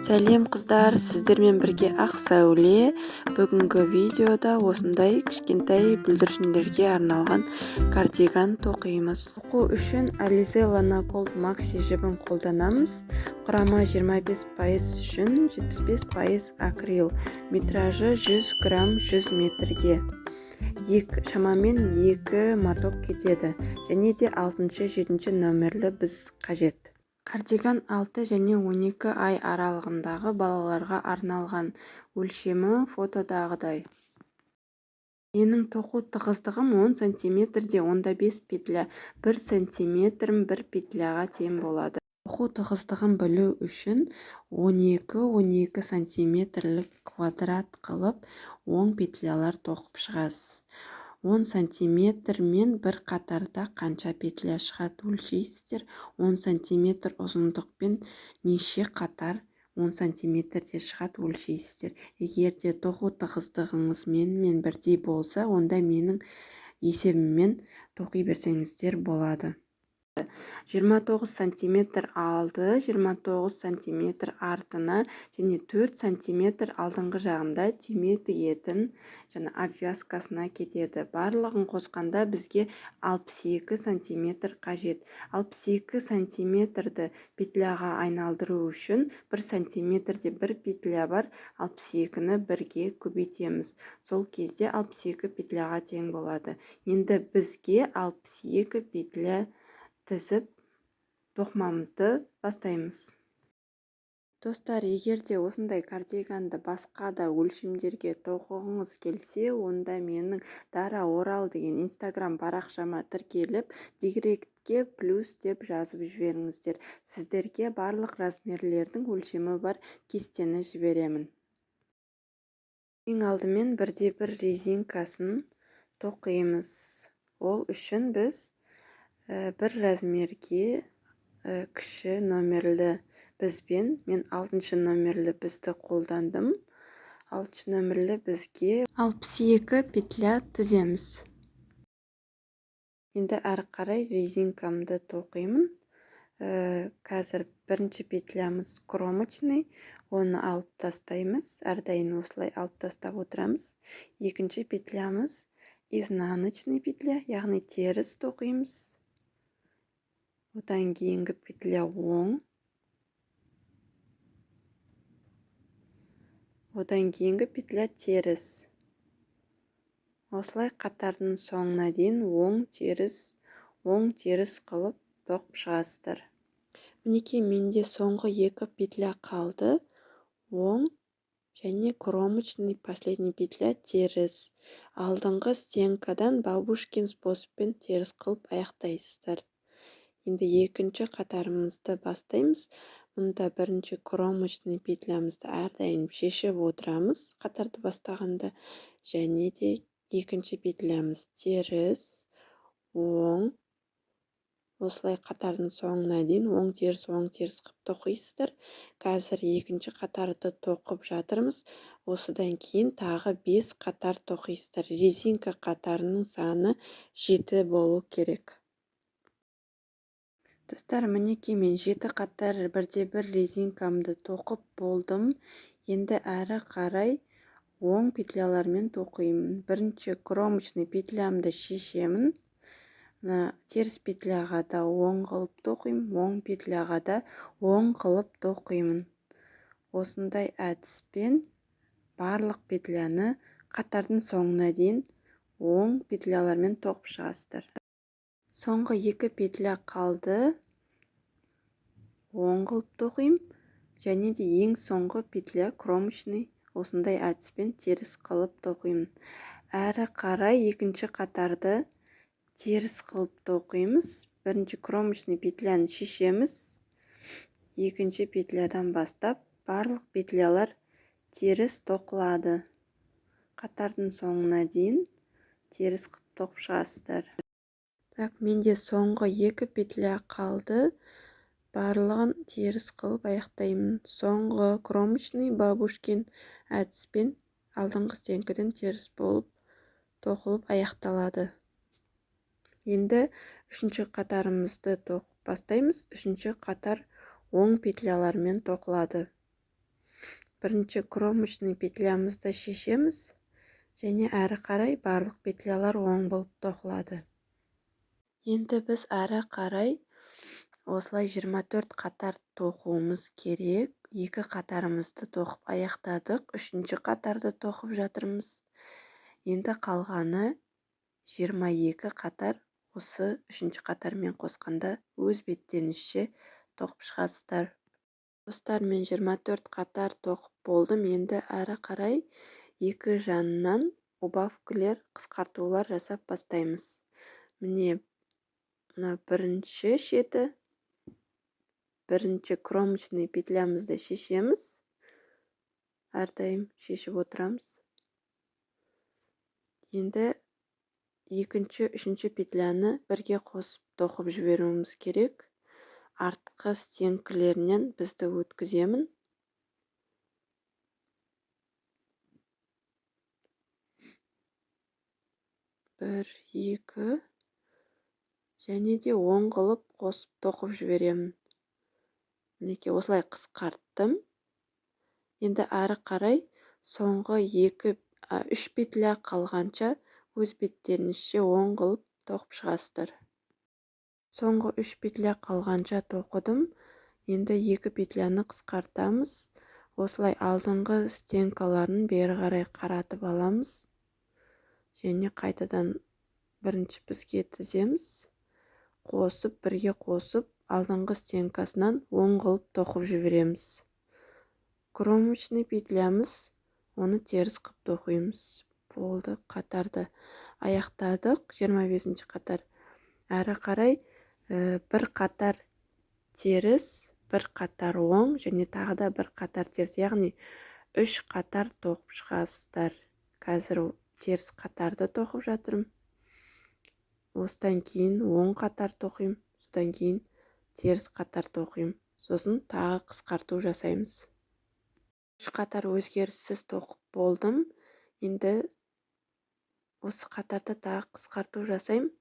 Сәлем қыздар, сіздермен бірге ақ сәуле. Бүгінгі видеода осындай кішкентай бүлдіршіндерге арналған кардиган тоқимыз. Тоқу үшін Alize Lanagold Maxi жібін қолданамыз. Құрамы 25% жүн, 75% акрил. Метражы 100 грамм 100 метрге. Шамамен 2 моток кетеді. Және де 6-7 нөмірлі біз қажет. Кардиган 6 және 12 ай аралығындағы балаларға арналған. Өлшемі фотодағыдай. Менің тоқу тығыздығым 10 сантиметрде 5 петля, 1 сантиметр 1 петляға тең болады. Тоқу тығыздығын білу үшін 12 сантиметрлік квадрат қылып 10 петлялар тоқып шығасыз. 10 сантиметр мен бір қатарда қанша петля шығады өлшейсіздер. 10 сантиметр ұзындықпен неше қатар 10 сантиметрде шығады өлшейсіздер. Егер де тоқу тығыздығыңыз менімен бірдей болса, онда менің есебіммен тоқи берсеңіздер болады. 29 сантиметр алды, 29 сантиметр артына және 4 сантиметр алдыңғы жағында түйме тігетін және обвязкасына кетеді. Барлығын қосқанда бізге 62 сантиметр қажет. 62 сантиметрді петляға айналдыру үшін 1 сантиметрде 1 петля бар, 62-ні бірге көбейтеміз. Сол кезде 62 петляға тең болады. Енді бізге 62 петля тізіп тоқымамызды бастаймыз. Достар, егер де осындай кардиганды басқа да өлшемдерге тоқығыңыз келсе, онда менің Дара Орал деген инстаграм парақшама тіркеліп, директке плюс деп жазып жіберіңіздер. Сіздерге барлық размерлердің өлшемі бар кестені жіберемін. Ең алдымен бірде-бір резинкасын тоқимыз. Ол үшін біз бір размерге кіші нөмірлі бізбен, мен 6 нөмірлі бізді қолдандым. 6 нөмірлі бізге 62 петля тіземіз. Енді әрі қарай резинкамды тоқимын. Қазір бірінші петлямыз кромочный, оны алып тастаймыз. Әрдайым осылай алып тастап отырамыз. Екінші петлямыз изнаночный петля, яғни теріс тоқимыз. Одан кейінгі петля оң. Одан кейінгі петля теріс. Осылай қатардың соңына дейін оң теріс қылып тоқып шығасыздар. Мінекей, менде соңғы 2 петля қалды. Оң және кромочный последний петля теріс. Алдыңғы стенкадан бабушкин способпен теріс қылып аяқтайсыздар. Енді екінші қатарымызды бастаймыз. Мұнда бірінші кромочный петлямызды әрдайым шешіп отырамыз қатарды бастағанда. Және де екінші петлямыз теріс, оң. Осылай қатардың соңына дейін оң теріс қып тоқисыздар. Қазір екінші қатарды тоқып жатырмыз. Осыдан кейін тағы 5 қатар тоқисыздар. Резинка қатарының саны 7 болу керек. Достар, мінекей, мен 7 қатар бірде-бір резинкамды тоқып болдым. Енді әрі қарай оң петлялармен тоқимын. Бірінші кромочный петлямды шешемін. Теріс петляға да оң қылып тоқимын, оң петляға да оң қылып тоқимын. Осындай әдіспен барлық петляны қатардың соңына дейін оң петлялармен тоқып шығасыздар. Соңғы 2 петля қалды. Оң қылып тоқимын. Және де ең соңғы петля кромочный. Осындай әдіспен теріс қылып тоқимын. Әрі қарай екінші қатарды теріс қылып тоқимыз. Бірінші кромочный петляны шешеміз. Екінші петлядан бастап барлық петлялар теріс тоқылады. Қатардың соңына дейін теріс қылып тоқып шығасыздар. Так, менде соңғы 2 петля қалды. Барлығын теріс қылып аяқтаймын. Соңғы кромочный бабушкин әдіспен алдыңғы стенкіден теріс болып тоқылып аяқталады. Енді үшінші қатарымызды тоқып бастаймыз. Үшінші қатар оң петлялармен тоқылады. бірінші кромочный петлямызды шешеміз және әрі қарай барлық петлялар оң болып тоқылады. Енді біз әрі қарай осылай 24 қатар тоқуымыз керек. 2 қатарымызды тоқып аяқтадық. 3-ші қатарды тоқып жатырмыз. Енді қалғаны 22 қатар, осы 3-ші қатармен қосқанда өз беттеріңізше тоқып шығасыздар. Достар, мен 24 қатар тоқып болдым. Енді әрі қарай екі жанынан убавкілер, қысқартулар жасап бастаймыз. Міне, мына бірінші шеті, бірінші кромочный петлямызды шешеміз. Әрдайым шешіп отырамыз. Енді екінші, үшінші петляны бірге қосып тоқып жіберуіміз керек. Артқы стенкілерінен бізді өткіземін. Бір, екі, және де оң қылып қосып тоқып жіберемін. Мінекей, осылай қысқарттым. Енді әрі қарай соңғы 3 петля қалғанша өз беттеріңізше оң қылып тоқып шығасыздар. Соңғы 3 петля қалғанша тоқыдым. Енді 2 петляны қысқартамыз. Осылай алдыңғы стенкаларын бері қарай қаратып аламыз. Және қайтадан бірінші бізге тіземіз. Қосып, бірге қосып, алдыңғы стенкасынан оң қылып тоқып жібереміз. Кромочный петлямыз, оны теріс қып тоқимыз. Болды, қатарды аяқтадық. 25-ші қатар. Әрі қарай бір қатар теріс, бір қатар оң, және тағы да бір қатар теріс. Яғни 3 қатар тоқып шығасыздар. Қазір теріс қатарды тоқып жатырмын. Осыдан кейін оң қатар тоқим, содан кейін теріс қатар тоқим. Сосын тағы қысқарту жасаймыз. 3 қатар өзгеріссіз тоқып болдым. Енді осы қатарды тағы қысқарту жасайм.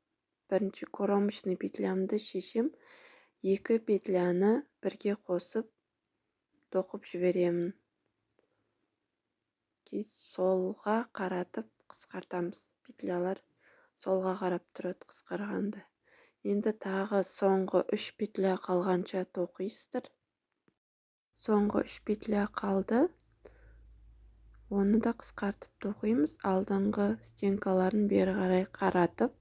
Бірінші кромочный петлямды шешем. 2 петляны бірге қосып тоқып жіберемін. Солға қаратып қысқартамыз. Петлялар солға қарап тұрады қысқарғанда. Енді тағы соңғы 3 петля қалғанша тоқисыздар. Соңғы 3 петля қалды. Оны да қысқартып тоқимыз. Алдыңғы стенкаларын бері қарай қаратып,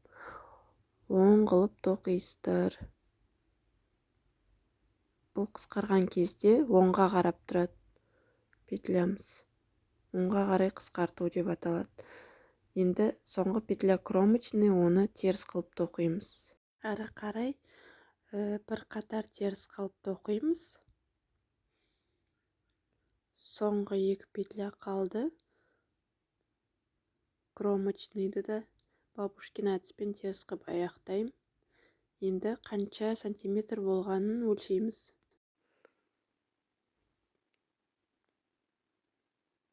оң қылып тоқисыздар. Бұл қысқарған кезде оңға қарап тұрады петлямыз. Оңға қарай қысқарту деп аталады. Енді соңғы петля кромочный, оны теріс қылып тоқимыз. Әрі қарай бір қатар теріс қылып тоқимыз. Соңғы 2 петля қалды. Кромочныйды да бабушкин әдіспен теріс қылып аяқтайым. Енді қанша сантиметр болғанын өлшейміз.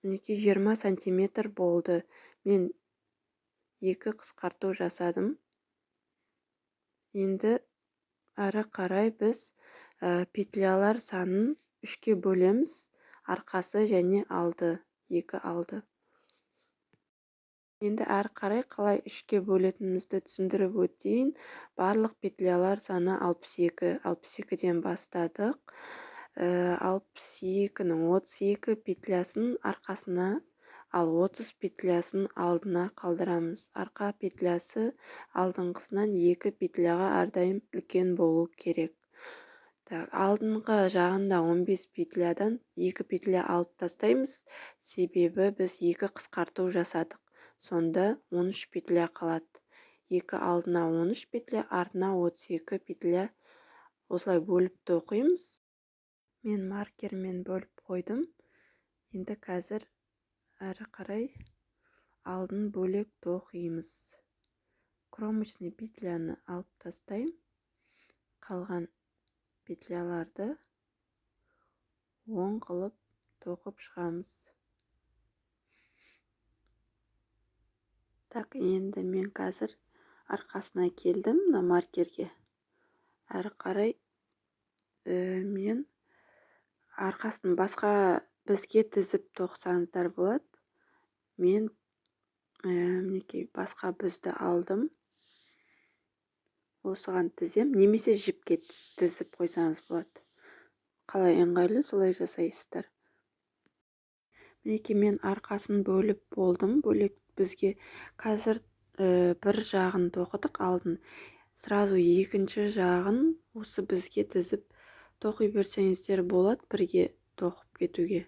Мінекей 20 сантиметр болды. Мен 2 қысқарту жасадым. Енді әрі қарай біз петлялар санын 3-ке бөлеміз. Арқасы және алды, 2 алды. Енді әрі қарай қалай 3-ке бөлетінімізді түсіндіріп өтейін. Барлық петлялар саны 62. 62-ден бастадық. 62-нің 32 петлясын арқасына, ал 30 петлясын алдына қалдырамыз. Арқа петлясы алдыңғысынан 2 петляға әрдайым үлкен болу керек. Алдыңғы жағында 15 петлядан 2 петля алып тастаймыз. Себебі біз 2 қысқарту жасадық. Сонда 13 петля қалады. 2 алдына 13 петля, артына 32 петля. Осылай бөліп тоқимыз. Мен маркермен бөліп қойдым. Енді қазір әрі қарай алдын бөлек тоқимыз. Кромочный петляны алып тастайым. Қалған петляларды оң қылып тоқып шығамыз. Так, енді мен қазір арқасына келдім, мына маркерге. Әрі қарай мен арқасын басқа бізге тізіп тоқсаңыздар болады. Мен мінекей басқа бізді алдым. Осыған тізем, немесе жіпке тізіп қойсаңыз болады. Қалай ыңғайлы, солай жасайсыздар. Мінекей мен арқасын бөліп болдым. Бөлек бізге қазір бір жағын тоқыдық алдын. Сразу екінші жағын осы бізге тізіп тоқи берсеңіздер болады, бірге тоқып кетуге.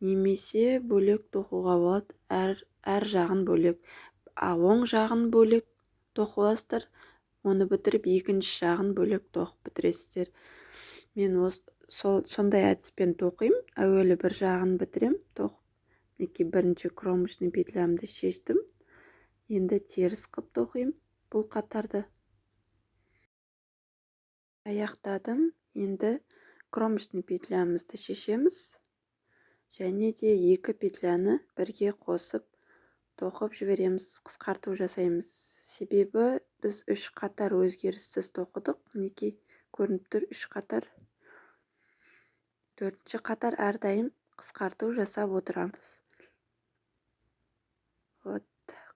Немесе бөлек тоқуға болады, әр жағын бөлек. Оң жағын бөлек тоқып аласыздар, оны бітіріп екінші жағын бөлек тоқып бітіресіздер. Мен сондай әдіспен тоқимын. Әуелі бір жағын бітірем тоқып. Мінекей бірінші кромочный петлямды шештім. Енді теріс қып тоқимын бұл қатарды. Аяқтадым. Енді кромочный петлямызды шешеміз. Және де екі петляны бірге қосып тоқып жібереміз, қысқарту жасаймыз. Себебі біз 3 қатар өзгеріссіз тоқыдық. Мінекей көрініп тұр 3 қатар. 4-ші қатар әрдайым қысқарту жасап отырамыз.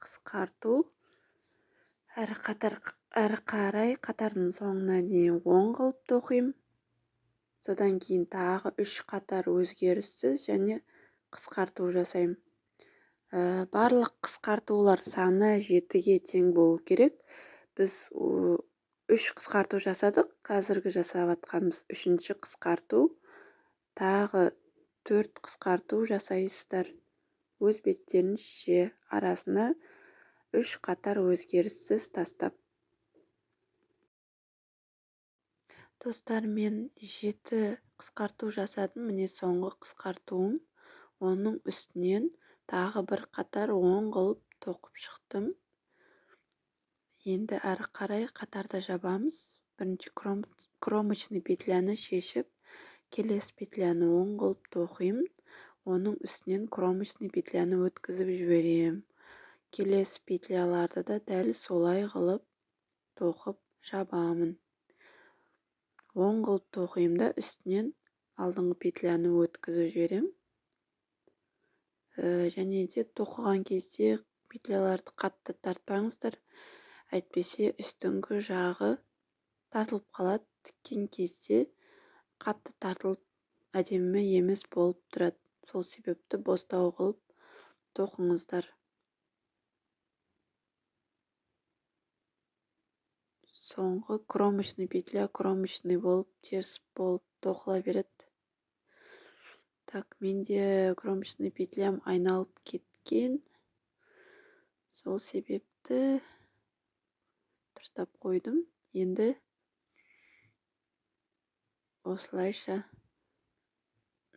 Қысқарту әрі қарай қатардың соңына дейін оң қылып тоқимын. Содан кейін тағы 3 қатар өзгеріссіз және қысқарту жасаймын. Барлық қысқартулар саны 7-ге тең болу керек. Біз 3 қысқарту жасадық. Қазіргі жасап атқанымыз 3-ші қысқарту. Тағы 4 қысқарту жасайсыздар. Өз беттерінізше арасына 3 қатар өзгеріссіз тастап. Достар, мен 7 қысқарту жасадым. Міне соңғы қысқартуым. Оның үстінен тағы бір қатар оң қылып тоқып шықтым. Енді әрі қарай қатарды жабамыз. Бірінші кромочный петляны шешіп, келесі петляны оң қылып тоқимын. Оның үстінен кромочный петляны өткізіп жіберем. Келесі петляларды да дәл солай қылып тоқып жабамын. Оң қылып тоқимын да үстінен алдыңғы петляны өткізіп жіберем. Және де тоқыған кезде петляларды қатты тартпаңыздар. Әйтпесе үстіңгі жағы тартылып қалады. Тіккен кезде қатты тартылып әдемі емес болып тұрады. Сол себепті бостау қылып тоқыңыздар. Соңғы кромочный петля кромочный болып теріс болып тоқыла береді. Так, менде кромочный петлям айналып кеткен. Сол себепті дұрыстап қойдым. Енді осылайша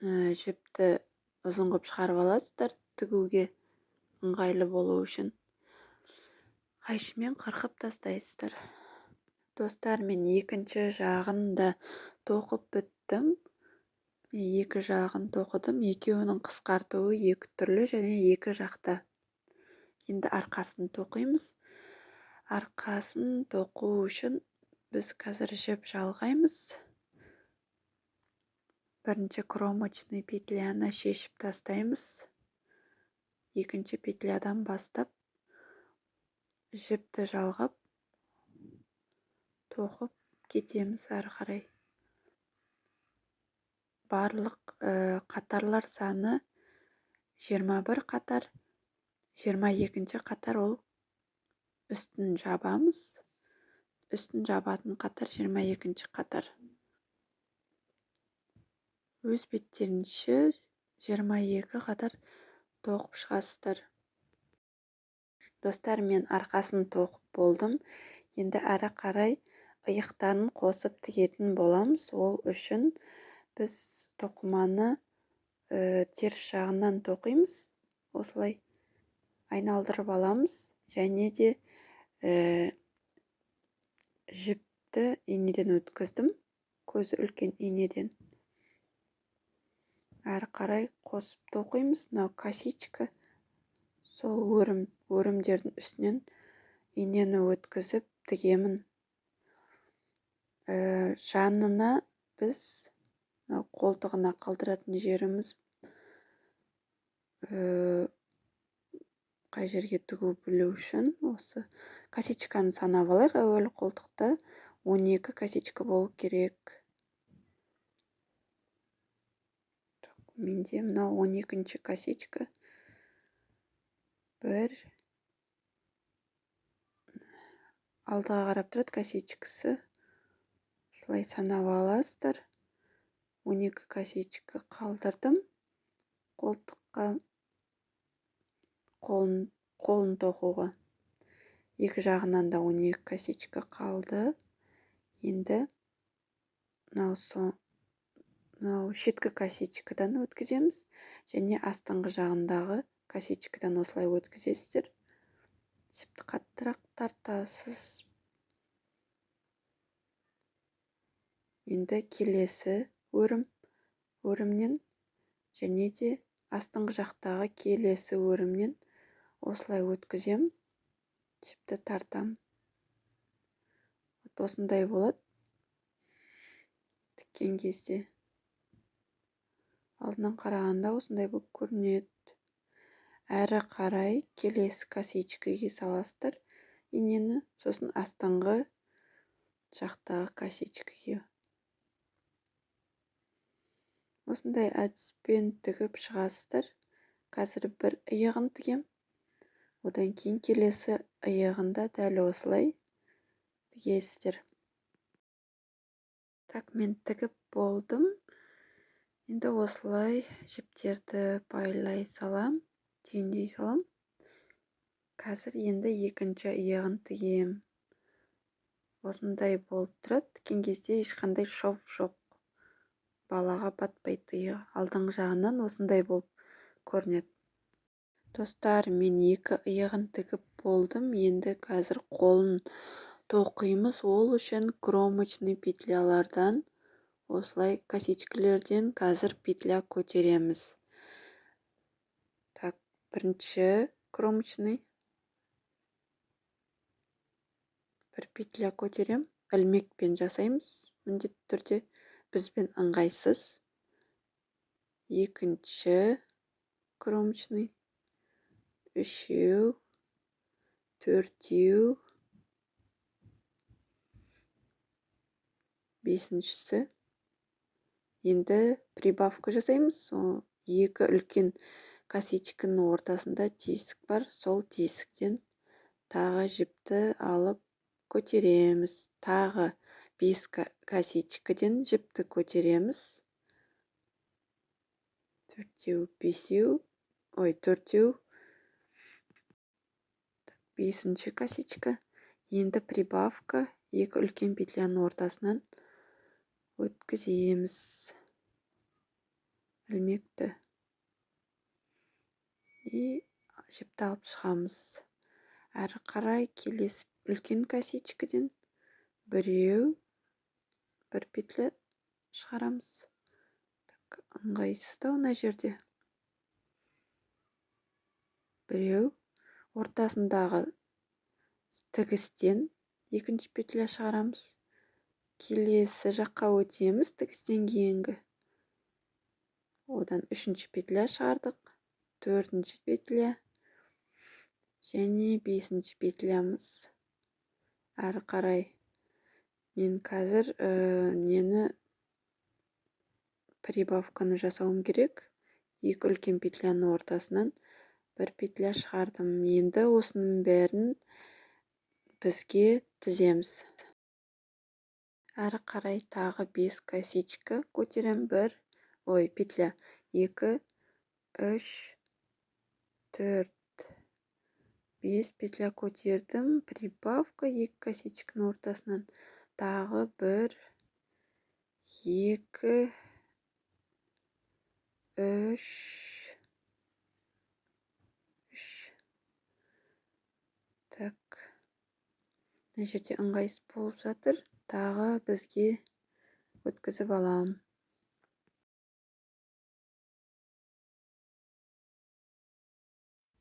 жіпті ұзын қылып шығарып аласыздар, тігуге ыңғайлы болу үшін. Қайшымен қырқып тастайсыздар. Достар, мен екінші жағын да тоқып біттім. Екі жағын тоқыдым. Екеуінің қысқартуы екі түрлі және екі жақта. Енді арқасын тоқимыз. Арқасын тоқу үшін біз қазір жіп жалғаймыз. Бірінші кромочный петляны шешіп тастаймыз. Екінші петлядан бастап жіпті жалғап тоқып кетеміз әрі қарай. Барлық қатарлар саны 21 қатар. 22-ші қатар ол үстін жабамыз. Үстін жабатын қатар 22-ші қатар. Өз беттерінше 22 қатар тоқып шығасыздар. Достар, мен арқасын тоқып болдым. Енді әрі қарай иықтарын қосып тігетін боламыз. Ол үшін біз тоқыманы теріс жағынан тоқимыз. Осылай айналдырып аламыз. Және де жіпті инеден өткіздім. Көзі үлкен инеден. Әрі қарай қосып тоқимыз. Мынау косичка. Сол өрімдердің үстінен инені өткізіп тігемін. Жанына біз қолтығына қалдыратын жеріміз қай жерге тігу білу үшін осы косичканы санап алайық. Әуелі қолтықта 12 косичка болу керек. Менде мына 12-ші косичка. Бір алдыға қарап тұрады косичкасы. Слай санап аласыздар. 12 косичка қалдырдым. Қолтыққа қолын тоқуға. Екі жағынан да 12 косичка қалды. Енді мынау шеткі косичкадан өткіземіз. Және астыңғы жағындағы косичкадан осылай өткізесіздер. Жіпті қаттырақ тартасыз. Енді келесі өрімнен және де астыңғы жақтағы келесі өрімнен осылай өткізем. Жіпті тартам. Осындай болады. Тіккен кезде. Алдынан қарағанда осындай болып көрінеді. Әрі қарай келесі косичкаға саласыздар инені, сосын астыңғы жақтағы косичкаға. Осындай әдіспен тігіп шығасыздар. Қазір бір иығын тігем. Одан кейін келесі иығында дәл осылай тігесіздер. Так, мен тігіп болдым. Енді осылай жіптерді байлай салам, түйіндей салам. Қазір енді екінші иығын тігем. Осындай болып тұрады. Тіккен кезде ешқандай шов жоқ. Балаға батпайды иығы. Алдыңғы жағынан осындай болып көрінеді. Достар, мен екі иығын тігіп болдым. Енді қазір қолын тоқимыз. Ол үшін кромочный петлялардан, осылай косичкалерден қазір петля көтереміз. Так, бірінші кромочный. Бір петля көтерем. Ілмекпен жасаймыз. Міндетті түрде бізбен ыңғайсыз. Екінші кромочный. Үшеу. Төртеу. Бесіншісі. Енді прибавка жасаймыз. Екі үлкен косичканың ортасында тесік бар. Сол тесіктен тағы жіпті алып көтереміз. Тағы 5 косичкадан жіпті көтереміз. Төртеу. Бесінші косичка. Енді прибавка екі үлкен петляның ортасынан өткіземіз. Ілмекті. И жіпті алып шығамыз. Әрі қарай келесі үлкен косичкадан біреу, бір петля шығарамыз. Так, ыңғайсыздау мына жерде. Біреу, ортасындағы тігістен екінші петля шығарамыз. Келесі жаққа өтеміз тігістен кейінгі. Одан үшінші петля шығардық. Төртінші петля. Және бесінші петлямыз. Әрі қарай. Мен қазір прибавканы жасауым керек. Екі үлкен петляның ортасынан бір петля шығардым. Енді осының бәрін бізге тіземіз. Әрі қарай тағы 5 косичка көтерем. Петля. 2, 3, 4, 5 петля көтердім. Прибавка 2 косичканың ортасынан. Тағы 1, 2, 3. Так. Мына жерде ыңғайсыз болып жатыр. Тағы бізге өткізіп алам.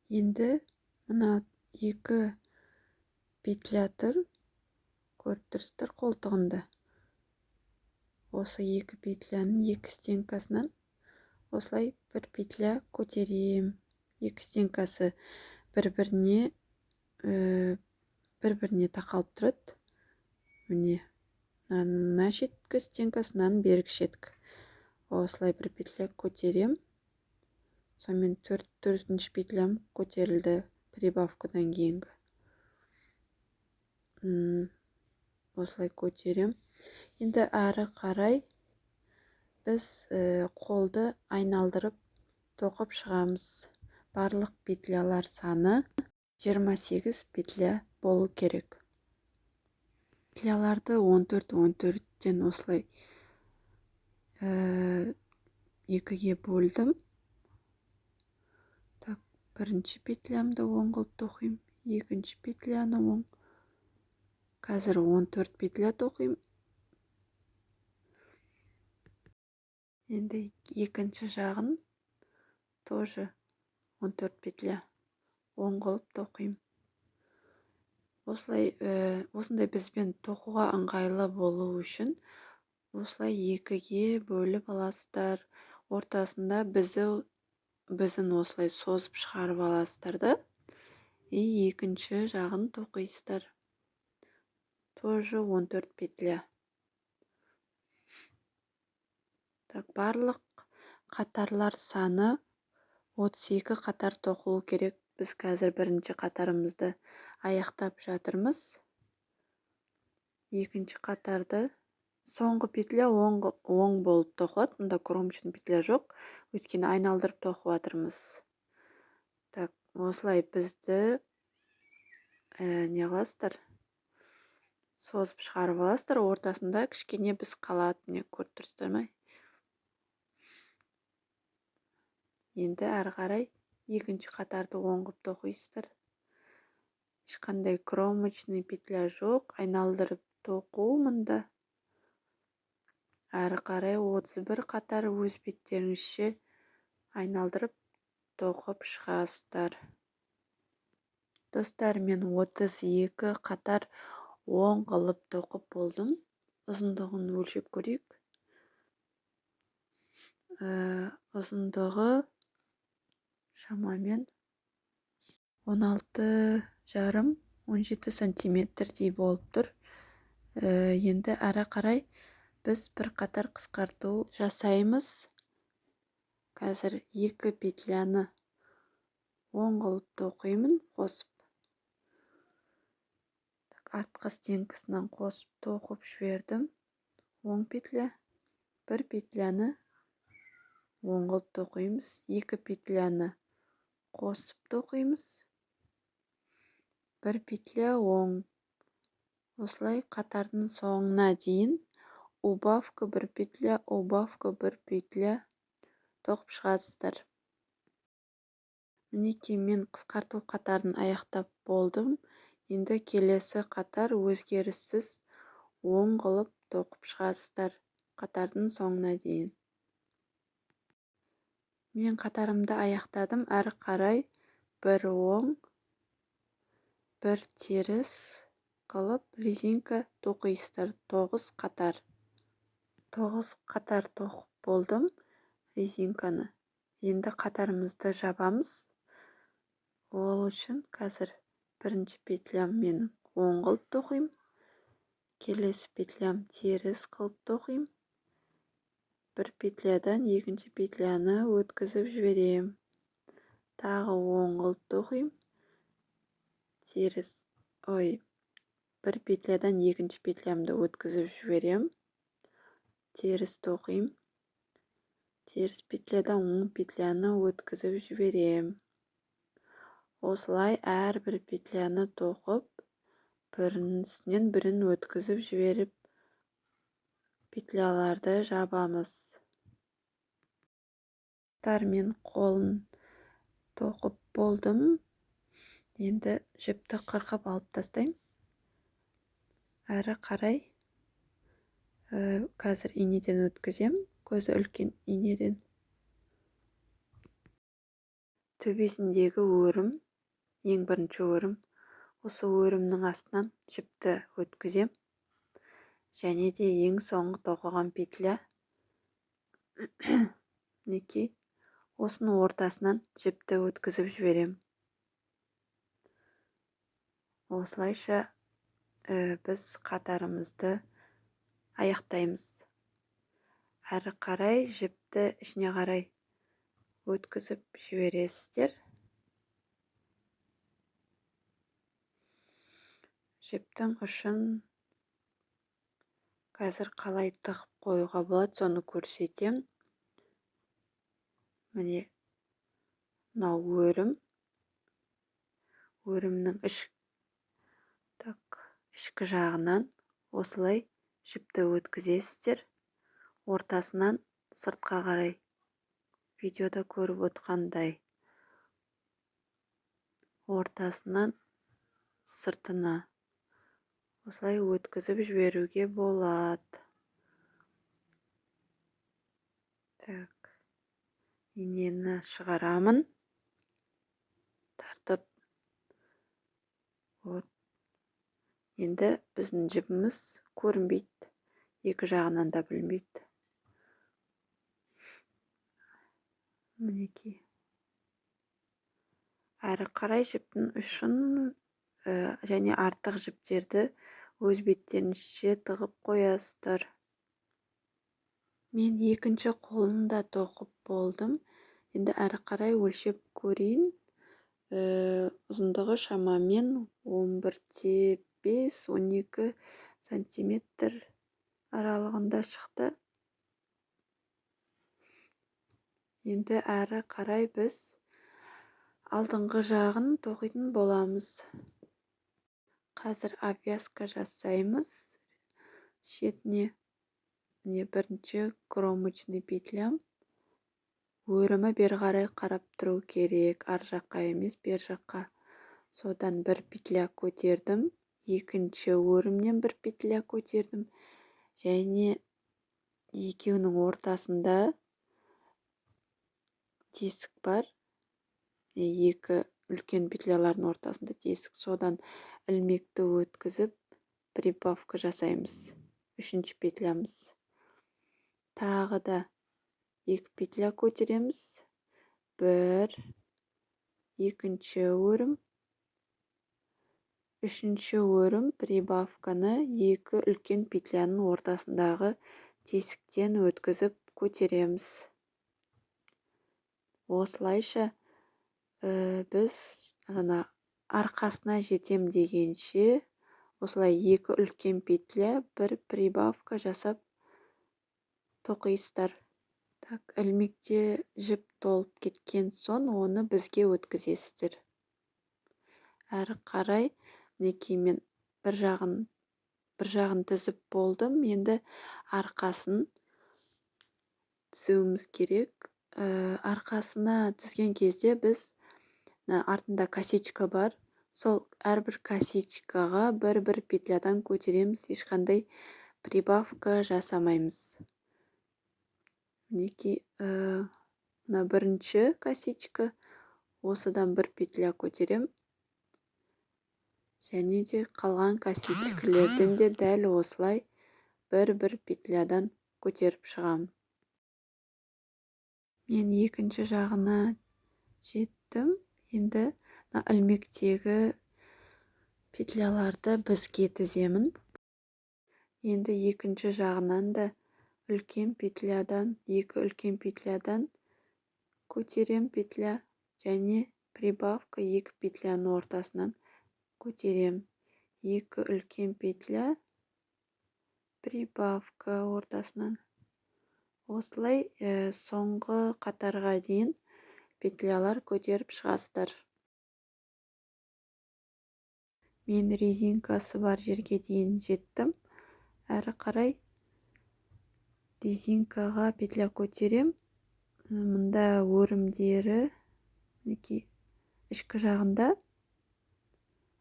Енді мына 2 петля тұр. Көріп тұрсыздар қолтығында. Осы 2 петляның 2 стенкасынан осылай бір петля көтерем. екі стенкасы бір-біріне тақалып тұрады. Міне, мына шеткі стенкасы, мынаның бергі шеткі. Осылай бір петля көтерем. Сонымен төртінші петлям көтерілді прибавкадан кейінгі. Осылай көтерем. Енді әрі қарай біз қолды айналдырып тоқып шығамыз. Барлық петлялар саны 28 петля болу керек. Петляларды 14-14-тен осылай екіге бөлдім. Так, бірінші петлямды оң қылып тоқим, екінші петляны оң. Қазір 14 петля тоқим. Енді екінші жағын тоже 14 петля оң қылып тоқим. Осындай бізбен тоқуға ыңғайлы болу үшін осылай екіге бөліп аласыздар. Ортасында бізін осылай созып шығарып аласыздар да. Екінші жағын тоқисыздар. Тоже 14 петля. Так, барлық қатарлар саны 32 қатар тоқылу керек. Біз қазір бірінші қатарымызды аяқтап жатырмыз. Екінші қатарды соңғы петля оң болып тоқылады. Мұнда кромочный петля жоқ. Өйткені айналдырып тоқып жатырмыз. Так, осылай бізді не қыласыздар? Созып шығарып аласыздар. Ортасында кішкене біз қалады. Не көріп тұрсыздар ма? Енді әрі қарай екінші қатарды оң қылып тоқисыздар. Ешқандай кромочный петля жоқ. Айналдырып тоқу мұнда. Әрі қарай 31 қатар өз беттеріңізше айналдырып тоқып шығасыздар. Достар, мен 32 қатар оң қылып тоқып болдым. Ұзындығын өлшеп көрейік. Ұзындығы шамамен 16,5-17 сантиметрдей болып тұр. Енді әрі қарай біз бір қатар қысқарту жасаймыз. Қазір екі петляны оң қылып тоқимын, қосып. Артқы стенкасынан қосып тоқып жібердім. Оң петля, бір петляны оң қылып тоқимыз, екі петляны қосып тоқимыз. Бір петля оң. Осылай қатардың соңына дейін убавка бір петля, убавка бір петля тоқып шығасыздар. Мінекей, мен қысқарту қатарын аяқтап болдым. Енді келесі қатар өзгеріссіз оң қылып тоқып шығасыздар қатардың соңына дейін. Мен қатарымды аяқтадым. Әрі қарай бір оң, бір теріс қылып резинка тоқисыздар. 9 қатар. 9 қатар тоқып болдым резинканы. Енді қатарымызды жабамыз. Ол үшін қазір бірінші петлям мен оң қылып тоқим. Келесі петлям теріс қылып тоқим. Бір петлядан екінші петляны өткізіп жіберем. Тағы оң қылып тоқим. Теріс, бір петлядан екінші петлямды өткізіп жіберем. Теріс тоқим. Теріс петлядан оң петляны өткізіп жіберем. Осылай әрбір петляны тоқып, бірінің үстінен бірін өткізіп жіберіп, петляларды жабамыз. Мен қолын тоқып болдым. Енді жіпті қырқып алып тастайым. Әрі қарай қазір инеден өткізем. Көзі үлкен инеден. Төбесіндегі өрім, ең бірінші өрім. Осы өрімнің астынан жіпті өткізем. Және де ең соңғы тоқыған петля. Мінекей, осының ортасынан жіпті өткізіп жіберем. Осылайша біз қатарымызды аяқтаймыз. Әрі қарай жіпті ішіне қарай өткізіп жібересіздер. Жіптің ұшын қазір қалай тығып қоюға болады, соны көрсетем. Міне, мынау өрімнің ішкі жағынан осылай жіпті өткізесіздер. Ортасынан сыртқа қарай, видеода көріп отқандай, ортасынан сыртына осылай өткізіп жіберуге болады. Так, инені шығарамын. Тартып. Вот. Енді біздің жібіміз көрінбейді. Екі жағынан да білінбейді. Мінекей. Әрі қарай жіптің ұшын және артық жіптерді өз беттеріңізше тығып қоясыздар. Мен екінші қолында тоқып болдым. Енді әрі қарай өлшеп көрейін. Ұзындығы шамамен 11-5-12 сантиметр аралығында шықты. Енді әрі қарай біз алдыңғы жағын тоқитын боламыз. Қазір обвязка жасаймыз. Шетіне бірінші кромочный петлям. Өрімі бері қарай қарап тұру керек. Ар жаққа емес, бер жаққа. Содан бір петля көтердім. Екінші өрімнен бір петля көтердім. Және екеуінің ортасында тесік бар. Екі үлкен петлялардың ортасында тесік. Содан ілмекті өткізіп, прибавка жасаймыз. Үшінші петлямыз. Тағы да екі петля көтереміз. Бір, екінші өрім. Үшінші өрім прибавканы екі үлкен петляның ортасындағы тесіктен өткізіп көтереміз. Осылайша біз арқасына жетем дегенше осылай екі үлкен петля, бір прибавка жасап тоқисыздар. Так, ілмекте жіп толып кеткен соң оны бізге өткізесіздер. Әрі қарай мінекей мен бір жағын тізіп болдым. Енді арқасын тізуіміз керек. Арқасына тізген кезде біз артында косичка бар. Сол әрбір косичкаға бір петлядан көтереміз. Ешқандай прибавка жасамаймыз. Мінекей бірінші косичка. Осыдан бір петля көтерем. Және де қалған косичкілерден де дәл осылай бір петлядан көтеріп шығам. Мен екінші жағына жеттім. Енді ілмектегі петляларды бізге тіземін. Енді екінші жағынан да екі үлкен петлядан көтерем петля және прибавка екі петляның ортасынан көтерем. Екі үлкен петля, прибавка ортасынан. Осылай соңғы қатарға дейін петлялар көтеріп шығасыздар. Мен резинкасы бар жерге дейін жеттім. Әрі қарай резинкаға петля көтерем. Мұнда өрімдері ішкі жағында,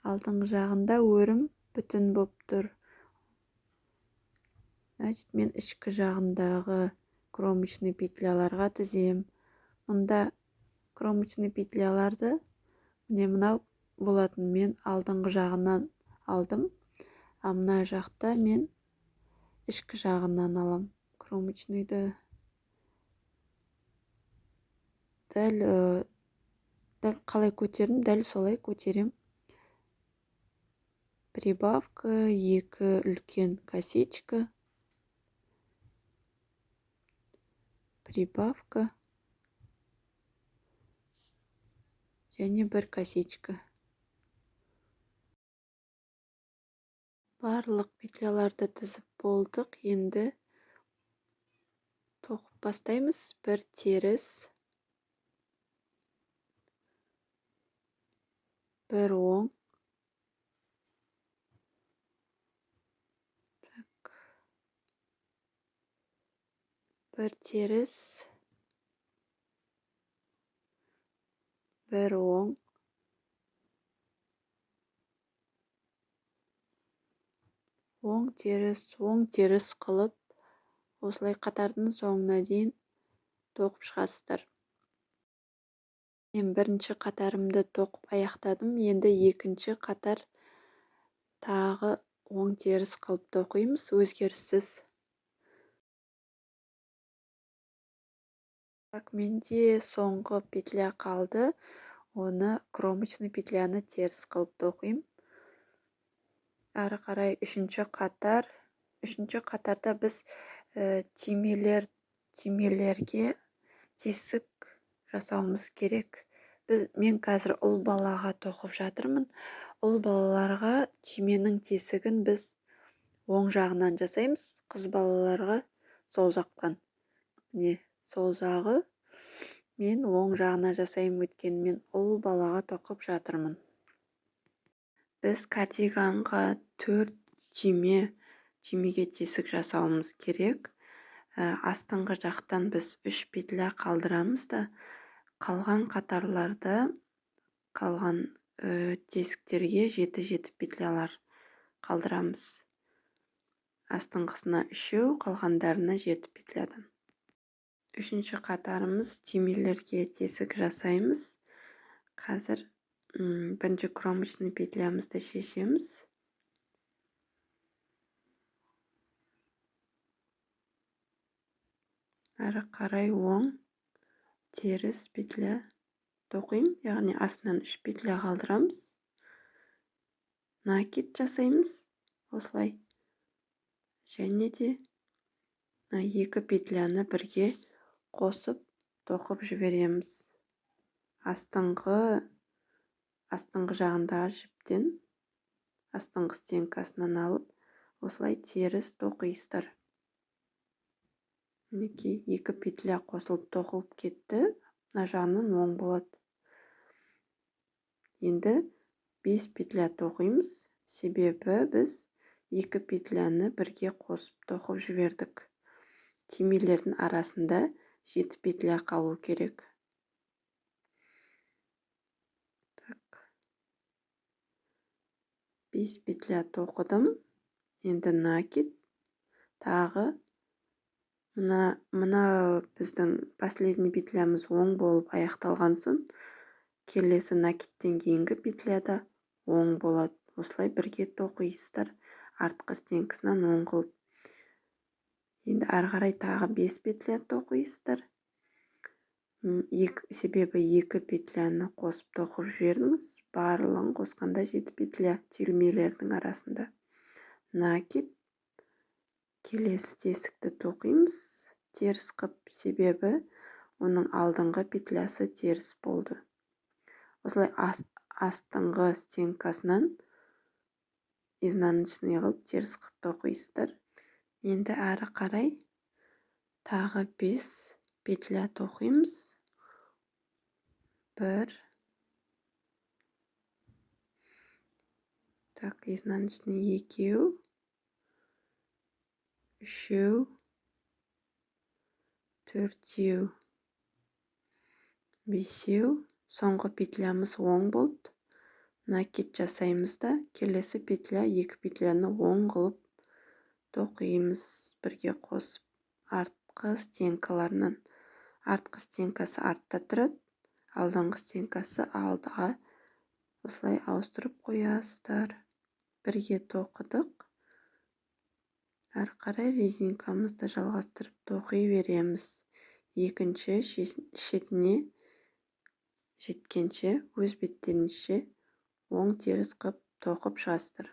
алдыңғы жағында өрім бүтін боп тұр. Значит, мен ішкі жағындағы кромочный петляларға тізем. Мұнда кромочный петляларды мынау болатын, мен алдыңғы жағынан алдым. А мына жақта мен ішкі жағынан алам кромочныйды. дәл қалай көтердім, дәл солай көтерем. Прибавка, 2 үлкен косичка, прибавка және 1 косичка. Барлық петляларды тізіп болдық. Енді тоқып бастаймыз. 1 теріс, 1 оң, 1 теріс, 1 оң, 1 теріс қылып, осылай қатардың соңына дейін тоқып шығасыздар. Мен бірінші қатарымды тоқып аяқтадым. Енді екінші қатар тағы 10 теріс қылып тоқимыз, өзгеріссіз. Менде соңғы петля қалды. Оны кромочный петляны теріс қылып тоқим. Ары қарай үшінші қатарда біз түймелерге тесік жасауымыз керек. Мен қазір ұл балаға тоқып жатырмын. Ұл балаларға түйменің тесігін біз оң жағынан жасаймыз, қыз балаларға сол жақтан. Сол жағы мен оң жағына жасаймын, өйткені мен ұл балаға тоқып жатырмын. Біз кардиганға 4 түймеге тесік жасауымыз керек. Астыңғы жақтан біз 3 петля қалдырамыз да, қалған қатарларда қалған тесіктерге 7 петлялар қалдырамыз. Астыңғысына 3, қалғандарына 7 петлядан. Үшінші қатарымыз түймелерге тесік жасаймыз. Қазір бірінші кромочный петлямызды шешеміз. Ары қарай оң теріс петля тоқим, яғни астынан 3 петля қалдырамыз. Накид жасаймыз, осылай. Және де 2 петляны бірге қосып тоқып жібереміз. Астыңғы жағындағы жіптен, астыңғы стенкасынан алып, осылай теріс тоқисыздар. 2 петля қосылып тоқылып кетті, мына жағынан оң болады. Енді 5 петля тоқимыз, себебі біз 2 петляны бірге қосып тоқып жібердік. Түймелердің арасында 7 петля қалу керек. 5 петля тоқыдым. Енді накид. Тағы мына біздің последний петлямыз оң болып аяқталған соң, келесі накидтен кейінгі петляда оң болады. Осылай бірге тоқисыздар, артқы стенкасынан оң қылып. Енді ары қарай тағы 5 петля тоқисыздар. Себебі 2 петляны қосып тоқып жібердіңіз. Барлығын қосқанда 7 петля түймелердің арасында. Накид. Келесі тесікті тоқимыз. Теріс қып, себебі оның алдыңғы петлясы теріс болды. Осылай астыңғы стенкасынан изнаночный қылып теріс қып тоқисыздар. Енді ары қарай тағы 5 петля тоқимыз. 1, изнаночный 2, 3, 4, 5. Соңғы петлямыз оң болды. Накид жасаймыз да, келесі петля 2 петляны оң қылып тоқимыз, бірге қосып. Артқы стенкаларынан. Артқы стенкасы артта тұрады, алдыңғы стенкасы алдыға. Осылай ауыстырып қоясыздар. Бірге тоқыдық. Ары қарай резинкамызды жалғастырып тоқи береміз. Екінші шетіне жеткенше өз беттеріңізше оң теріс қып тоқып шығасыздар.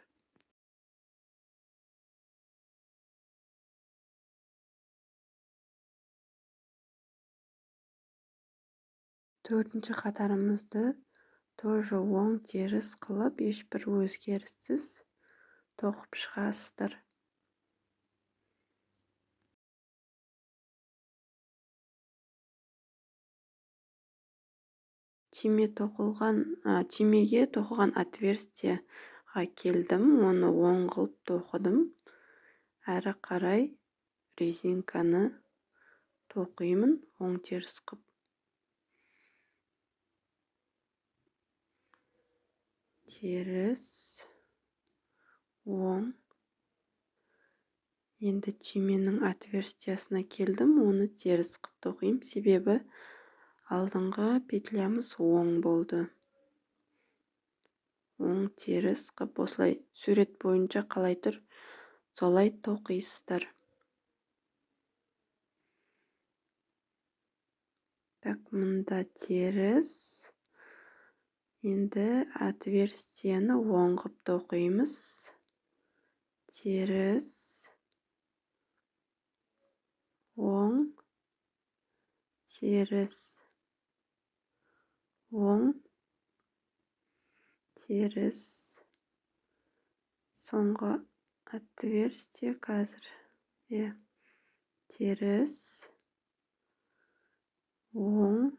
Төртінші қатарымызды тоже оң теріс қылып, ешбір өзгеріссіз тоқып шығасыздар. Түймеге тоқылған отверстияға келдім, оны оң қылып тоқыдым. Әрі қарай резинканы тоқимын, оң теріс қып. Теріс, оң. Енді түйменің отверстиясына келдім, оны теріс қып тоқимын, себебі алдыңғы петлямыз оң болды. Оң теріс қып, осылай сурет бойынша қалай тұр, солай тоқисыздар. Так, мұнда теріс. Енді отверстияны оң қып тоқимыз. Теріс, оң, теріс, оң, теріс. Соңғы отверстие қазір. Теріс, оң.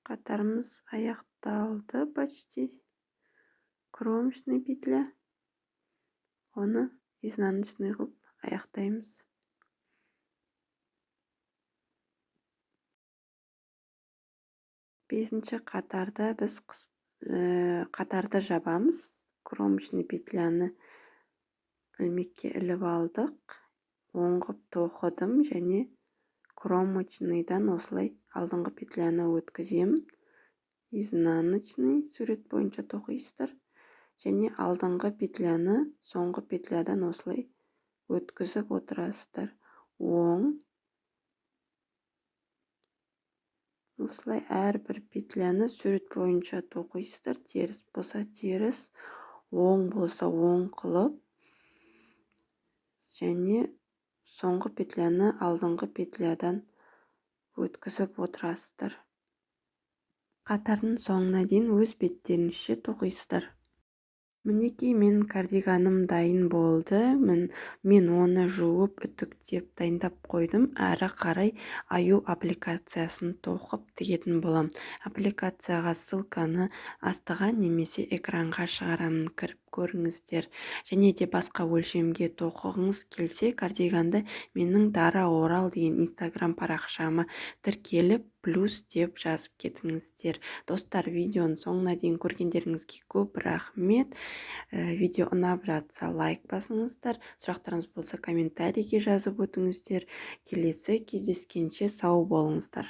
Қатарымыз аяқталды почти. Кромочный петля. Оны изнаночный қылып аяқтаймыз. Бесінші қатарда біз қатарды жабамыз. Кромочный петляны ілмекке іліп алдық. Оң қып тоқыдым және кромочныйдан осылай алдыңғы петляны өткіземін. Изнаночный сурет бойынша тоқисыздар. Және алдыңғы петляны соңғы петлядан осылай өткізіп отырасыздар. Оң. Осылай әрбір петляны сурет бойынша тоқисыздар. Теріс болса теріс, оң болса оң қылып, және соңғы петляны алдыңғы петлядан өткізіп отырасыздар. Қатардың соңына дейін өз беттеріңізше тоқисыздар. Мінекей менің кардиганым дайын болды. Мен оны жуып, үтіктеп дайындап қойдым. Әрі қарай аю аппликациясын тоқып тігетін болам. Аппликацияға ссылканы астыға немесе экранға шығарамын, кіріп көріңіздер. Және де басқа өлшемге тоқығыңыз келсе, кардиганды менің Дара Орал деген инстаграм парақшама тіркеліп, плюс деп жазып кетіңіздер. Достар, видеоның соңына дейін көргендеріңізге көп рахмет. Видео ұнап жатса лайк басыңыздар. Сұрақтарыңыз болса комментарийге жазып өтіңіздер. Келесі кездескенше сау болыңыздар.